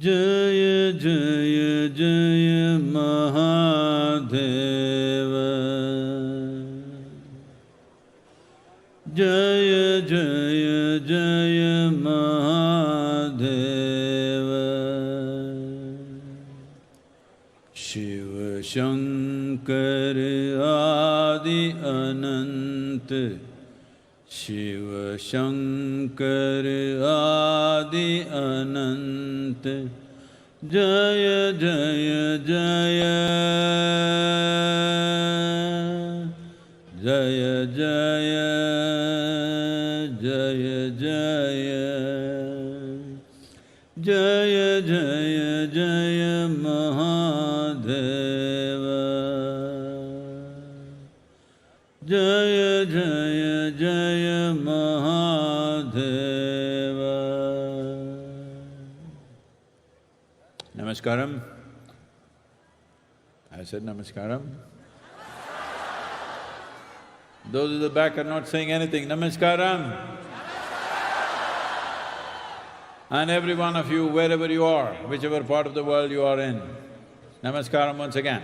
Jaya Jaya Jaya Mahadeva. Jaya Jaya Jaya Mahadeva. Shiva Shankar Adi Anant. Shiva Shankar Adi Anant. Jaya Jaya Jaya. Jaya Jaya. Jaya Jaya. Jaya Jaya Jaya Mahadeva. Jaya Jaya Jaya Mahadeva. Namaskaram. I said namaskaram. Those at the back are not saying anything. Namaskaram. And every one of you, wherever you are, whichever part of the world you are in, namaskaram once again.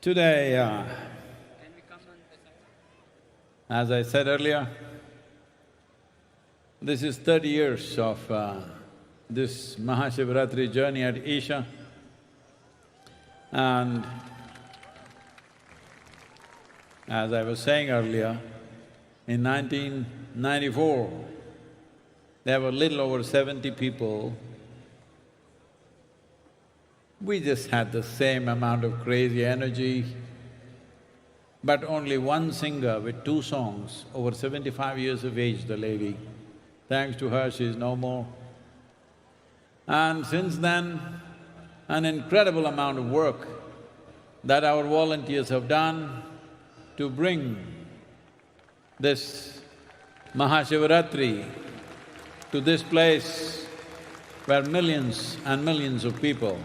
Today, as I said earlier, this is 30 years of this Mahashivaratri journey at Isha. And as I was saying earlier, in 1994, there were little over 70 people. We just had the same amount of crazy energy, but only one singer with 2 songs, over 75 years of age, the lady. Thanks to her, she's no more. And since then, an incredible amount of work that our volunteers have done to bring this Mahashivaratri to this place where millions and millions of people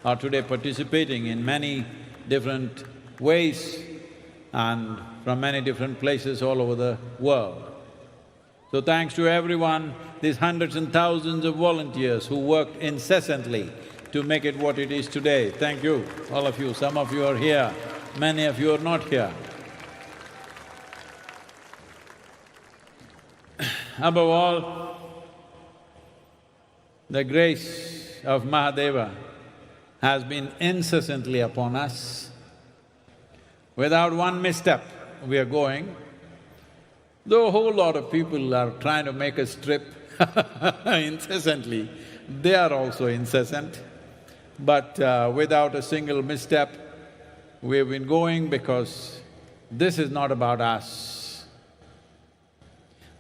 are today participating in many different ways and from many different places all over the world. So thanks to everyone, these hundreds and thousands of volunteers who worked incessantly to make it what it is today. Thank you, all of you. Some of you are here, many of you are not here. Above all, the grace of Mahadeva has been incessantly upon us. Without one misstep, we are going. Though a whole lot of people are trying to make us trip incessantly, they are also incessant. But without a single misstep, we've been going because this is not about us.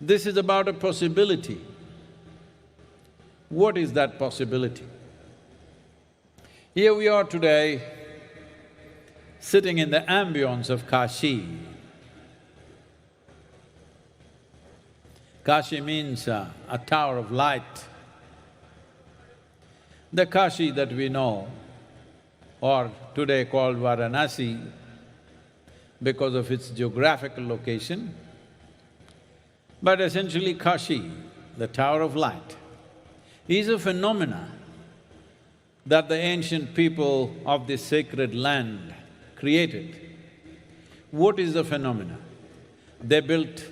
This is about a possibility. What is that possibility? Here we are today, sitting in the ambience of Kashi. Kashi means a tower of light. The Kashi that we know, or today called Varanasi, because of its geographical location, but essentially Kashi, the tower of light, is a phenomena that the ancient people of this sacred land created. What is the phenomena? They built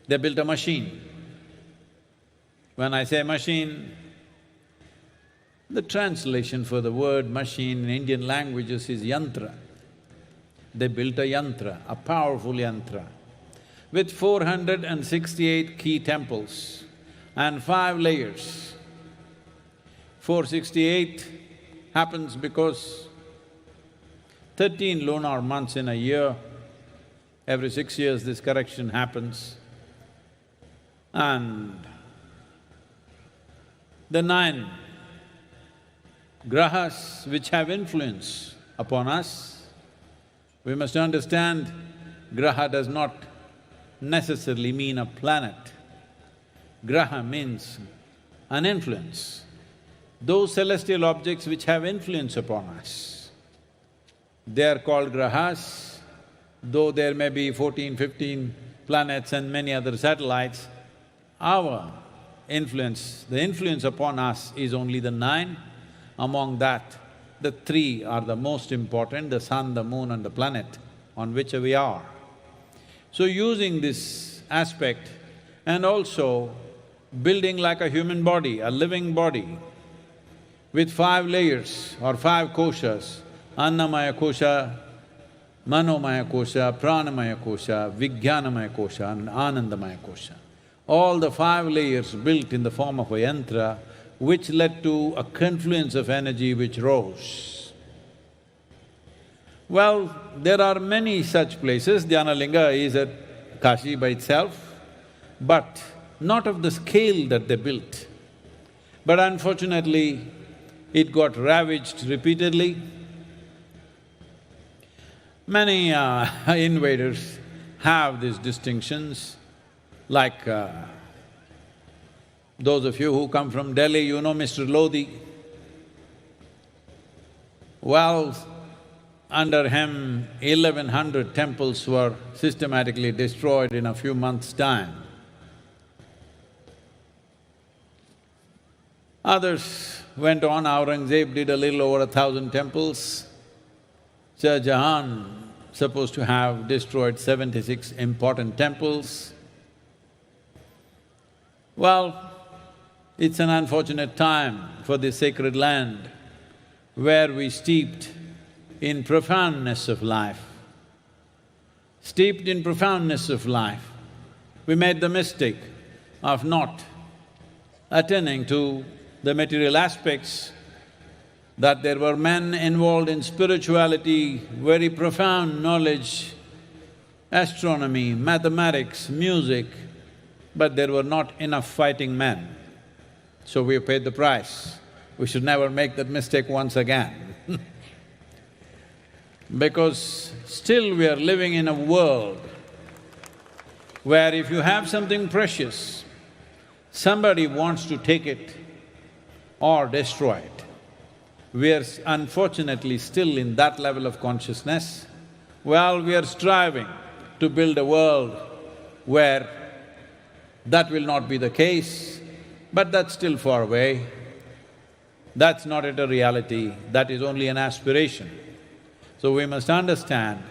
a machine. When I say machine, the translation for the word machine in Indian languages is yantra. They built a yantra, a powerful yantra, with 468 key temples and 5 layers. 468 happens because 13 lunar months in a year, every 6 years this correction happens. And the 9 grahas which have influence upon us, we must understand graha does not necessarily mean a planet. Graha means an influence. Those celestial objects which have influence upon us, they are called grahas, though there may be 14, 15 planets and many other satellites, our influence, the influence upon us is only the 9. Among that, the 3 are the most important, the sun, the moon and the planet on which we are. So using this aspect and also building like a human body, a living body, with 5 layers or 5 koshas, Annamaya kosha, Manomaya kosha, Pranamaya kosha, Vijnanamaya kosha and Anandamaya kosha. All the 5 layers built in the form of a yantra, which led to a confluence of energy which rose. Well, there are many such places. Dhyanalinga is at Kashi by itself, but not of the scale that they built. But unfortunately, it got ravaged repeatedly. Many invaders have these distinctions, like those of you who come from Delhi, you know Mr. Lodi. Well, under him, 1100 temples were systematically destroyed in a few months' time. Others went on. Aurangzeb did a little over 1,000 temples. Shah Jahan supposed to have destroyed 76 important temples. Well, it's an unfortunate time for this sacred land where we steeped in profoundness of life. Steeped in profoundness of life, we made the mistake of not attending to the material aspects, that there were men involved in spirituality, very profound knowledge, astronomy, mathematics, music, but there were not enough fighting men. So we paid the price. We should never make that mistake once again because still we are living in a world where if you have something precious, somebody wants to take it or destroy it. We are unfortunately still in that level of consciousness. Well, we are striving to build a world where that will not be the case, but that's still far away. That's not yet a reality, that is only an aspiration. So we must understand,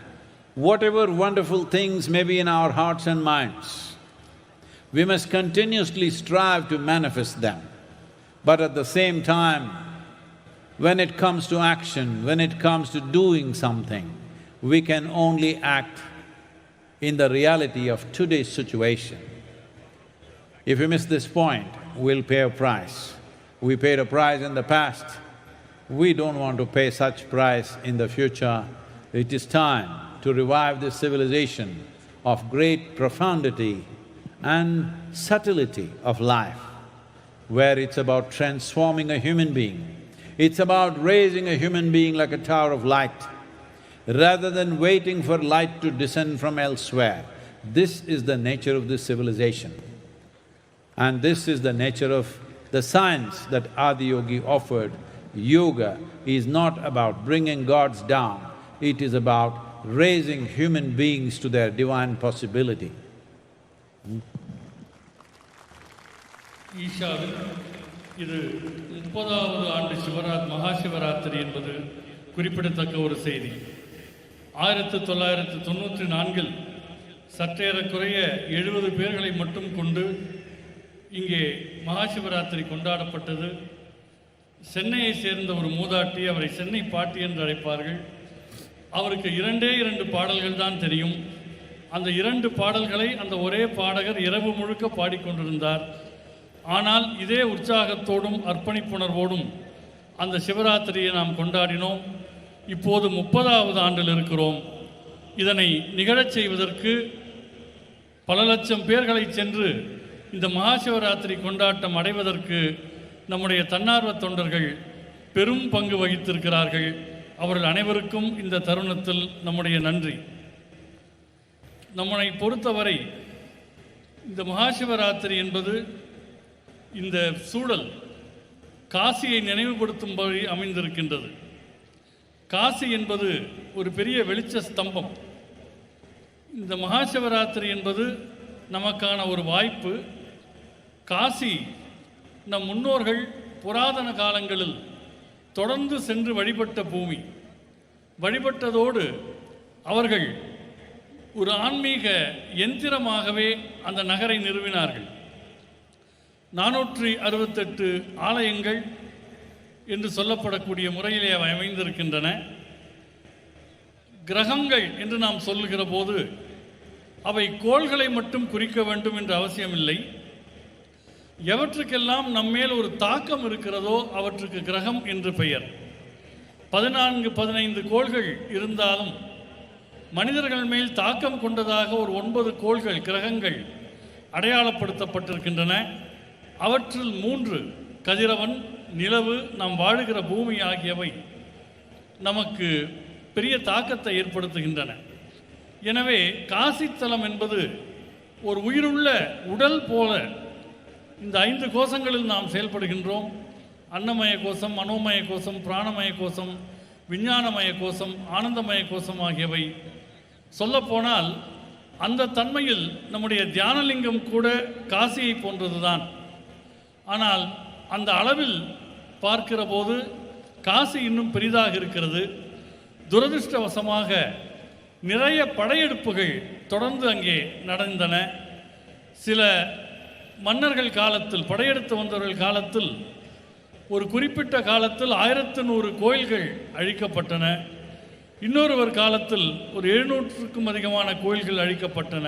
whatever wonderful things may be in our hearts and minds, we must continuously strive to manifest them. But at the same time, when it comes to action, when it comes to doing something, we can only act in the reality of today's situation. If we miss this point, we'll pay a price. We paid a price in the past, we don't want to pay such price in the future. It is time to revive this civilization of great profundity and subtlety of life, where it's about transforming a human being. It's about raising a human being like a tower of light, rather than waiting for light to descend from elsewhere. This is the nature of this civilization. And this is the nature of the science that Adiyogi offered. Yoga is not about bringing gods down, it is about raising human beings to their divine possibility. ஈஷாவில் இது 30வது ஆண்டு மகாசிவராத்திரி என்பது குறிப்பிடத்தக்க ஒரு செய்தி. 1994 சற்றேறக்குறைய 70 பேர்களை மட்டும் கொண்டு இங்கே மகாசிவராத்திரி கொண்டாடப்பட்டது. சென்னையை சேர்ந்த ஒரு மூதாட்டி, அவரை சென்னை பாட்டி என்று அழைப்பார்கள். அவருக்கு 2 பாடல்கள் தான் தெரியும். அந்த 2 பாடல்களை அந்த ஒரே பாடகர் இரவு முழுக்க பாடிக்கொண்டிருந்தார். ஆனால் இதே உற்சாகத்தோடும் அர்ப்பணிப்புணர்வோடும் அந்த சிவராத்திரியை நாம் கொண்டாடினோம். இப்போது 30வது ஆண்டில் இருக்கிறோம். இதனை நிகழச் செய்வதற்கு பல லட்சம் பேர்களை சென்று இந்த மகாசிவராத்திரி கொண்டாட்டம் அடைவதற்கு நம்முடைய தன்னார்வ தொண்டர்கள் பெரும் பங்கு வகித்திருக்கிறார்கள். அவர்கள் அனைவருக்கும் இந்த தருணத்தில் நம்முடைய நன்றி. நம்மை பொறுத்தவரை இந்த மகாசிவராத்திரி என்பது இந்த சூழல் காசியை நினைவுபடுத்தும்படி அமைந்திருக்கின்றது. காசி என்பது ஒரு பெரிய வெளிச்ச ஸ்தம்பம். இந்த மகாசிவராத்திரி என்பது நமக்கான ஒரு வாய்ப்பு. காசி நம் முன்னோர்கள் புராதன காலங்களில் தொடர்ந்து சென்று வழிபட்ட பூமி. வழிபட்டதோடு அவர்கள் ஒரு ஆன்மீக எந்திரமாகவே அந்த நகரை நிறுவினார்கள். 468 ஆலயங்கள் என்று சொல்லப்படக்கூடிய முறையிலே அவை அமைந்திருக்கின்றன. கிரகங்கள் என்று நாம் சொல்லுகிற போது அவை கோள்களை மட்டும் குறிக்க வேண்டும் என்ற அவசியமில்லை. எவற்றுக்கெல்லாம் நம்மேல் ஒரு தாக்கம் இருக்கிறதோ அவற்றுக்கு கிரகம் என்று பெயர். 14-15 கோள்கள் இருந்தாலும் மனிதர்கள் மேல் தாக்கம் கொண்டதாக ஒரு 9 கோள்கள் கிரகங்கள் அடையாளப்படுத்தப்பட்டிருக்கின்றன. அவற்றில் 3 கதிரவன், நிலவு, நாம் வாழுகிற பூமி ஆகியவை நமக்கு பெரிய தாக்கத்தை ஏற்படுத்துகின்றன. எனவே காசித்தலம் என்பது ஒரு உயிருள்ள உடல் போல இந்த 5 கோஷங்களில் நாம் செயல்படுகின்றோம். அன்னமய கோஷம், மனோமய கோஷம், பிராணமய கோஷம், விஞ்ஞானமய கோஷம், ஆனந்தமய கோஷம் ஆகியவை. சொல்லப்போனால் அந்த தன்மையில் நம்முடைய தியானலிங்கம் கூட காசியை போன்றதுதான். ஆனால் அந்த அளவில் பார்க்கிற போது காசி இன்னும் பெரிதாக இருக்கிறது. துரதிருஷ்டவசமாக நிறைய படையெடுப்புகள் தொடர்ந்து அங்கே நடந்தன. சில மன்னர்கள் காலத்தில், படையெடுத்து வந்தவர்கள் காலத்தில், ஒரு குறிப்பிட்ட காலத்தில் 1100 கோயில்கள் அழிக்கப்பட்டன. இன்னொருவர் காலத்தில் ஒரு 700க்கும் அதிகமான கோயில்கள் அழிக்கப்பட்டன.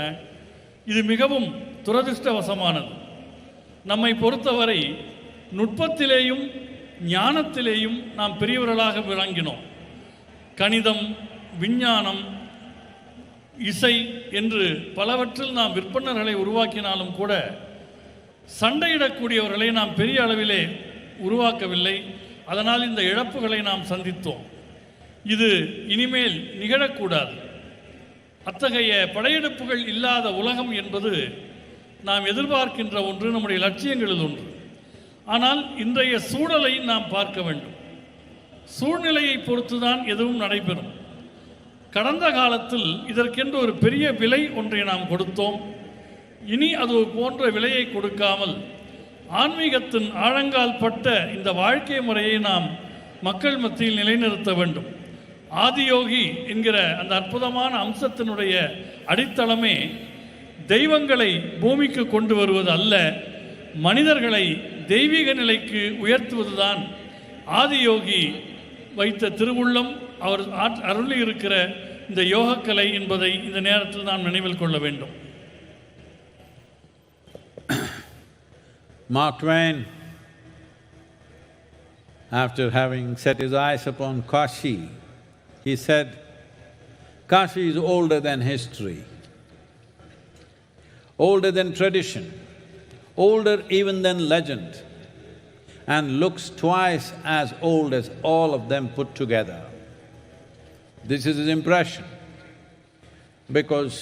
இது மிகவும் துரதிருஷ்டவசமானது. நம்மை பொறுத்தவரை நுட்பத்திலேயும் ஞானத்திலேயும் நாம் பெரியவர்களாக விளங்கினோம். கணிதம், விஞ்ஞானம், இசை என்று பலவற்றில் நாம் விற்பனர்களை உருவாக்கினாலும் கூட சண்டையிடக்கூடியவர்களை நாம் பெரிய அளவிலே உருவாக்கவில்லை. அதனால் இந்த இழப்புகளை நாம் சந்தித்தோம். இது இனிமேல் நிகழக்கூடாது. அத்தகைய படையெடுப்புகள் இல்லாத உலகம் என்பது நாம் எதிர்பார்க்கின்ற ஒன்று, நம்முடைய லட்சியங்களில் ஒன்று. ஆனால் இன்றைய சூழலை நாம் பார்க்க வேண்டும். சூழ்நிலையை பொறுத்துதான் எதுவும் நடைபெறும். கடந்த காலத்தில் இதற்கென்று ஒரு பெரிய விலை ஒன்றை நாம் கொடுத்தோம். இனி அது போன்ற விலையை கொடுக்காமல் ஆன்மீகத்தின் ஆழங்கால் பட்ட இந்த வாழ்க்கை முறையை நாம் மக்கள் மத்தியில் நிலைநிறுத்த வேண்டும். ஆதியோகி என்கிற அந்த அற்புதமான அம்சத்தினுடைய அடித்தளமே தெய்வங்களை பூமிக்கு கொண்டு வருவது அல்ல, மனிதர்களை தெய்வீக நிலைக்கு உயர்த்துவதுதான் ஆதியோகி வைத்த திருவுள்ளம், அவர் அருளி இருக்கிற இந்த யோகக்கலை என்பதை இந்த நேரத்தில் நாம் நினைவில் கொள்ள வேண்டும். Mark Twain, after having set his eyes upon Kashi, he said, Kashi is older than history, older than tradition, older even than legend, and looks twice as old as all of them put together. This is his impression, because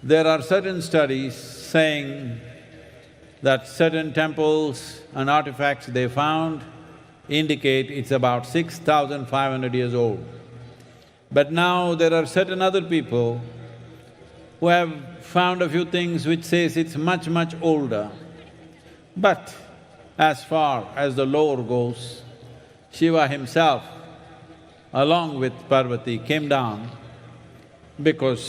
there are certain studies saying that certain temples and artifacts they found indicate it's about 6,500 years old. But now there are certain other people who have found a few things which says it's much, much older. But as far as the lore goes, Shiva himself, along with Parvati, came down because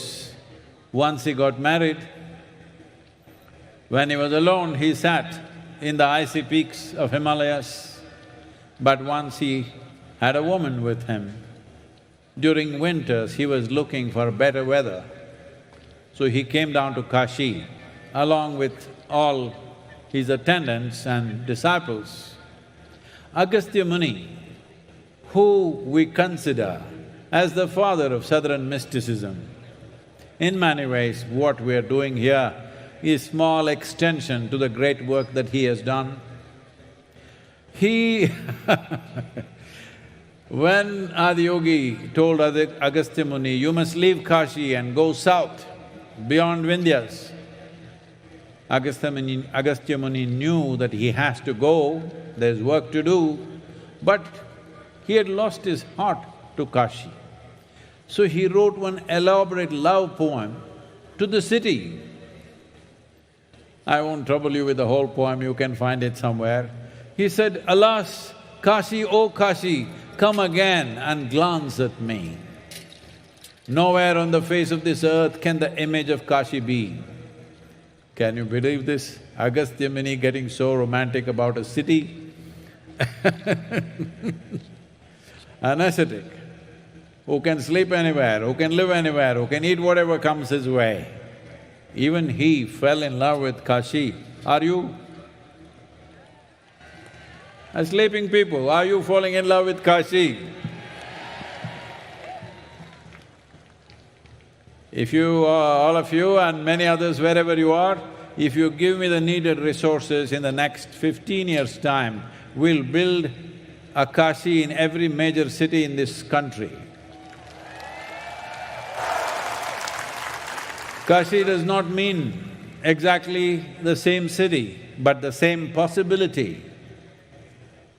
once he got married, when he was alone, he sat in the icy peaks of Himalayas. But once he had a woman with him. During winters, he was looking for better weather. So he came down to Kashi along with all his attendants and disciples. Agastya Muni, who we consider as the father of southern mysticism, in many ways what we are doing here is small extension to the great work that he has done. He when Adiyogi told Agastya Muni, you must leave Kashi and go south, beyond Vindhyas, Agastya Muni knew that he has to go, there's work to do, but he had lost his heart to Kashi. So he wrote one elaborate love poem to the city. I won't trouble you with the whole poem, you can find it somewhere. He said, "Alas, Kashi, oh Kashi, come again and glance at me. Nowhere on the face of this earth can the image of Kashi be." Can you believe this? Agastya Muni getting so romantic about a city. An ascetic who can sleep anywhere, who can live anywhere, who can eat whatever comes his way. Even he fell in love with Kashi. Are you? Sleeping people, are you falling in love with Kashi? If you, all of you and many others wherever you are, if you give me the needed resources in the next 15 years' time, we'll build a Kashi in every major city in this country. Kashi does not mean exactly the same city, but the same possibility.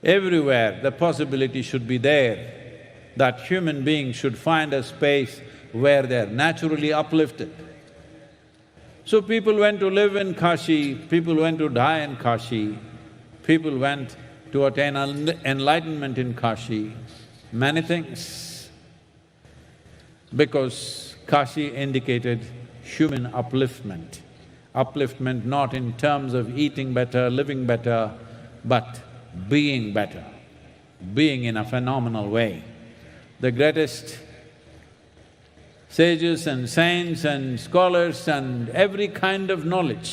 Everywhere the possibility should be there, that human beings should find a space where they're naturally uplifted. So people went to live in Kashi, people went to die in Kashi, people went to attain enlightenment in Kashi, many things. Because Kashi indicated human upliftment. Upliftment not in terms of eating better, living better, but being better, being in a phenomenal way. The greatest sages and saints and scholars and every kind of knowledge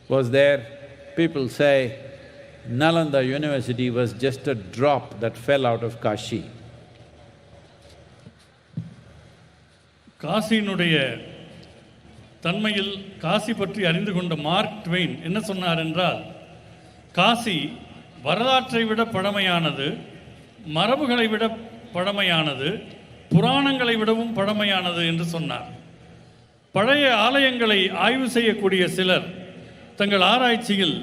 was there. People say Nalanda University was just a drop that fell out of Kashi. காசியினுடைய தன்மையில் காசி பற்றி அறிந்து கொண்ட mark Twain என்ன சொன்னார் என்றால், காசி வரலாற்றை விட பழமையானது, மரபுகளை விட பழமையானது, புராணங்களை விடவும் பழமையானது என்று சொன்னார். பழைய ஆலயங்களை ஆய்வு செய்யக்கூடிய சிலர் தங்கள் ஆராய்ச்சியில்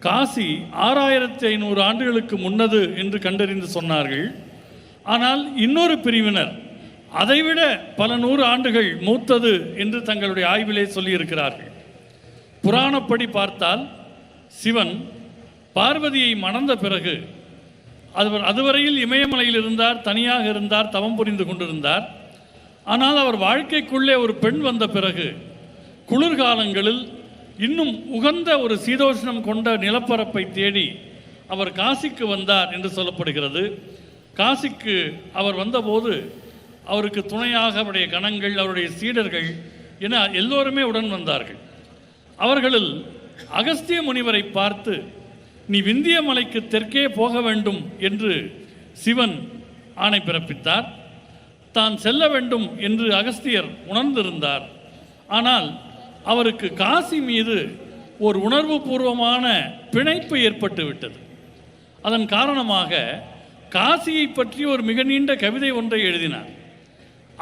காசி 6500 ஆண்டுகளுக்கு முன்னது என்று கண்டறிந்து சொன்னார்கள். ஆனால் இன்னொரு பிரிவினர் அதைவிட பல 100 ஆண்டுகள் மூத்தது என்று தங்களுடைய ஆய்விலே சொல்லியிருக்கிறார்கள். புராணப்படி பார்த்தால் சிவன் பார்வதியை மணந்த பிறகு அதுவரையில் இமயமலையில் இருந்தார், தனியாக இருந்தார், தவம் புரிந்து கொண்டிருந்தார். ஆனால் அவர் வாழ்க்கைக்குள்ளே ஒரு பெண் வந்த பிறகு குளிர்காலங்களில் இன்னும் உகந்த ஒரு சீதோஷ்ணம் கொண்ட நிலப்பரப்பை தேடி அவர் காசிக்கு வந்தார் என்று சொல்லப்படுகிறது. காசிக்கு அவர் வந்தபோது அவருக்கு துணையாக அவருடைய கணங்கள், அவருடைய சீடர்கள் என எல்லோருமே உடன் வந்தார்கள். அவர்களில் அகஸ்திய முனிவரை பார்த்து, "நீ விந்திய மலைக்கு தெற்கே போக வேண்டும்" என்று சிவன் ஆணை பிறப்பித்தார். தான் செல்ல வேண்டும் என்று அகஸ்தியர் உணர்ந்திருந்தார். ஆனால் அவருக்கு காசி மீது ஒரு உணர்வு பூர்வமான பிணைப்பு ஏற்பட்டு விட்டது. அதன் காரணமாக காசியை பற்றி ஒரு மிக நீண்ட கவிதை ஒன்றை எழுதினார்.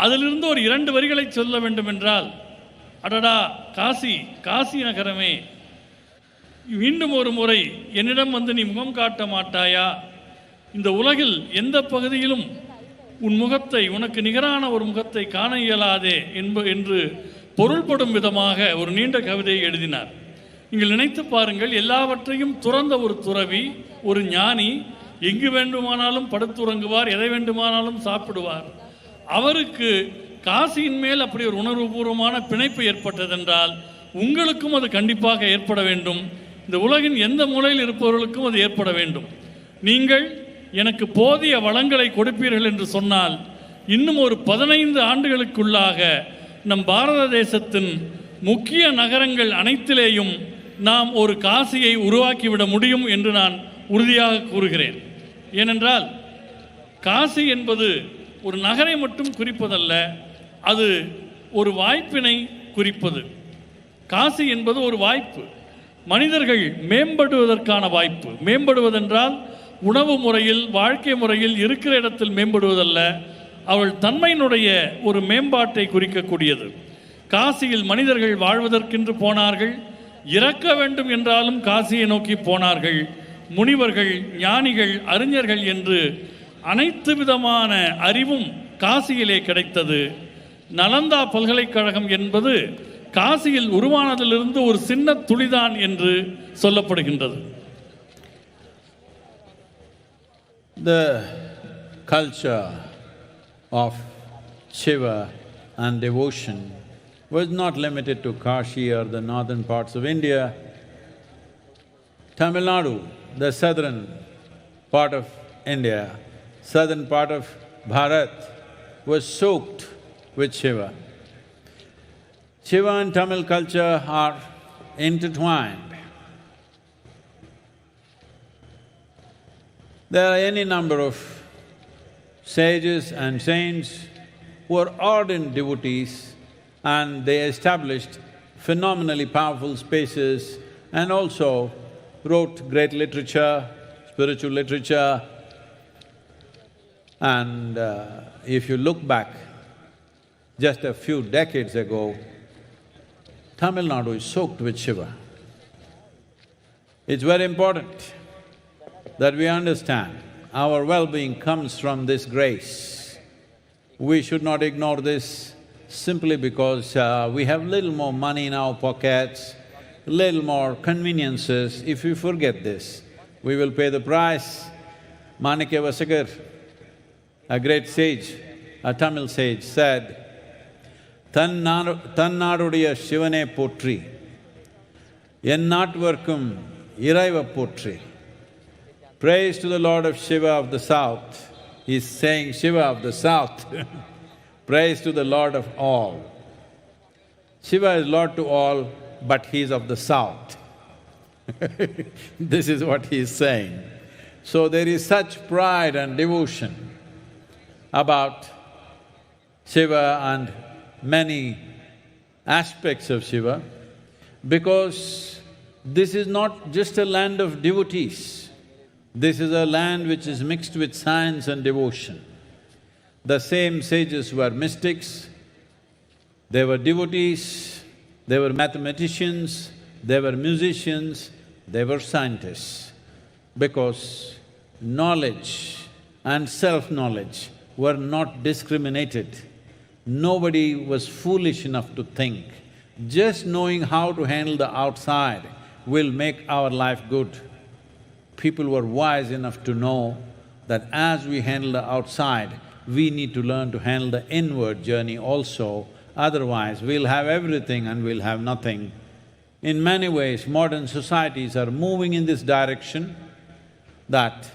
அதிலிருந்து ஒரு 2 வரிகளை சொல்ல வேண்டும் என்றால், "அடடா காசி, காசி நகரமே, மீண்டும் ஒரு முறை என்னிடம் வந்து நீ முகம் காட்ட மாட்டாயா? இந்த உலகில் எந்த பகுதியிலும் உன் முகத்தை, உனக்கு நிகரான ஒரு முகத்தை காண இயலாதே" என்று பொருள்படும் விதமாக ஒரு நீண்ட கவிதையை எழுதினார். நீங்கள் நினைத்து பாருங்கள், எல்லாவற்றையும் துறந்த ஒரு துறவி, ஒரு ஞானி, எங்கு வேண்டுமானாலும் படுத்துறங்குவார், எதை வேண்டுமானாலும் சாப்பிடுவார். அவருக்கு காசியின் மேல் அப்படி ஒரு உணர்வுபூர்வமான பிணைப்பு ஏற்பட்டதென்றால் உங்களுக்கும் அது கண்டிப்பாக ஏற்பட வேண்டும். இந்த உலகின் எந்த மூலையில் இருப்பவர்களுக்கும் அது ஏற்பட வேண்டும். நீங்கள் எனக்கு போதிய வளங்களை கொடுப்பீர்கள் என்று சொன்னால் இன்னும் ஒரு 15 ஆண்டுகளுக்குள்ளாக நம் பாரத தேசத்தின் முக்கிய நகரங்கள் அனைத்திலேயும் நாம் ஒரு காசியை உருவாக்கிவிட முடியும் என்று நான் உறுதியாக கூறுகிறேன். ஏனென்றால் காசி என்பது ஒரு நகரை மட்டும் குறிப்பதல்ல, அது ஒரு வாய்ப்பினை குறிப்பது. காசி என்பது ஒரு வாய்ப்பு, மனிதர்கள் மேம்படுவதற்கான வாய்ப்பு. மேம்படுவதென்றால் உணவு முறையில், வாழ்க்கை முறையில், இருக்கிற இடத்தில் மேம்படுவதல்ல, அவள் தன்மையினுடைய ஒரு மேம்பாட்டை குறிக்கக்கூடியது. காசியில் மனிதர்கள் வாழ்வதற்கென்று போனார்கள், இறக்க வேண்டும் என்றாலும் காசியை நோக்கி போனார்கள். முனிவர்கள், ஞானிகள், அறிஞர்கள் என்று அனைத்து விதமான அறிவும் காசியிலே கிடைத்தது. நலந்தா பல்கலைக்கழகம் என்பது காசியில் உருவானதிலிருந்து ஒரு சின்ன துளிதான் என்று சொல்லப்படுகின்றது. The culture of Shiva and devotion was not limited to Kashi or the northern parts of India. Tamil Nadu, the southern part of India, southern part of Bharat, was soaked with Shiva. Shiva and Tamil culture are intertwined. There are any number of sages and saints who are ardent devotees, and they established phenomenally powerful spaces and also wrote great literature, spiritual literature. And if you look back just a few decades ago, Tamil Nadu is soaked with Shiva. It's very important that we understand our well-being comes from this grace. We should not ignore this simply because we have little more money in our pockets, little more conveniences. If we forget this, we will pay the price. Manikya Vasagar, a great sage, a Tamil sage, said, "Tannadudiya Shivane potri, ennatvarkum iraiva potri." Praise to the Lord of Shiva of the south. He's saying Shiva of the south praise to the Lord of all. Shiva is Lord to all, but he's of the south. This is what he's saying. So there is such pride and devotion about Shiva and many aspects of Shiva, because this is not just a land of devotees. This is a land which is mixed with science and devotion. The same sages were mystics, they were devotees, they were mathematicians, they were musicians, they were scientists. Because knowledge and self-knowledge were not discriminated. Nobody was foolish enough to think, just knowing how to handle the outside will make our life good. People were wise enough to know that as we handle the outside, we need to learn to handle the inward journey also, otherwise we'll have everything and we'll have nothing. In many ways, modern societies are moving in this direction, that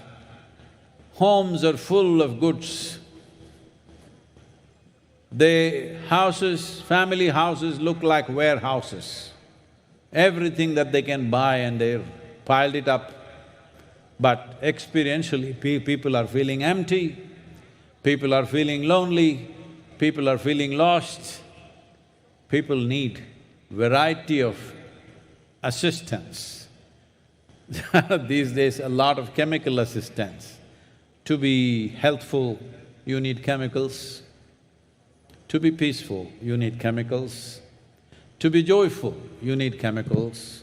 homes are full of goods. Family houses look like warehouses. Everything that they can buy and they've piled it up. But experientially, people are feeling empty, people are feeling lonely, people are feeling lost. People need variety of assistance. These days, a lot of chemical assistance. To be healthful, you need chemicals. To be peaceful, you need chemicals. To be joyful, you need chemicals.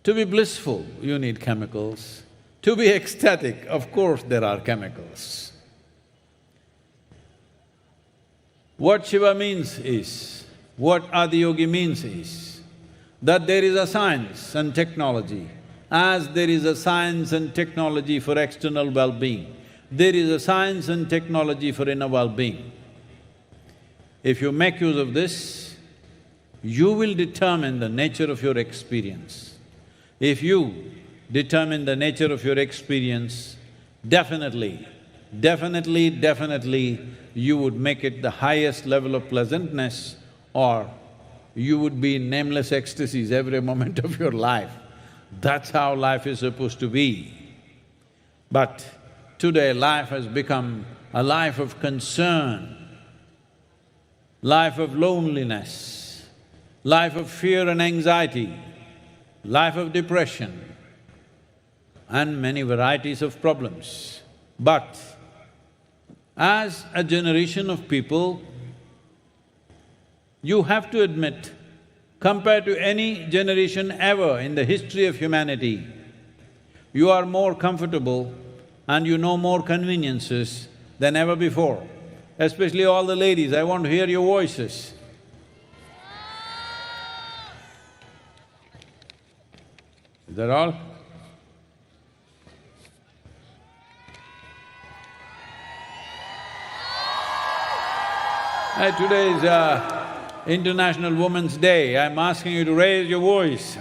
To be blissful, you need chemicals. To be ecstatic, of course there are chemicals. What Shiva means is, what adiyogi means is, that there is a science and technology. As there is a science and technology for external well-being, there is a science and technology for inner well-being. If you make use of this, you will determine the nature of your experience. If you determine the nature of your experience, definitely, you would make it the highest level of pleasantness, or you would be in nameless ecstasies every moment of your life. That's how life is supposed to be. But today life has become a life of concern, life of loneliness, life of fear and anxiety, life of depression, and many varieties of problems. But as a generation of people, you have to admit, compared to any generation ever in the history of humanity, you are more comfortable and you know more conveniences than ever before. Especially all the ladies, I want to hear your voices. Is that all? Today is International Women's Day. I'm asking you to raise your voice.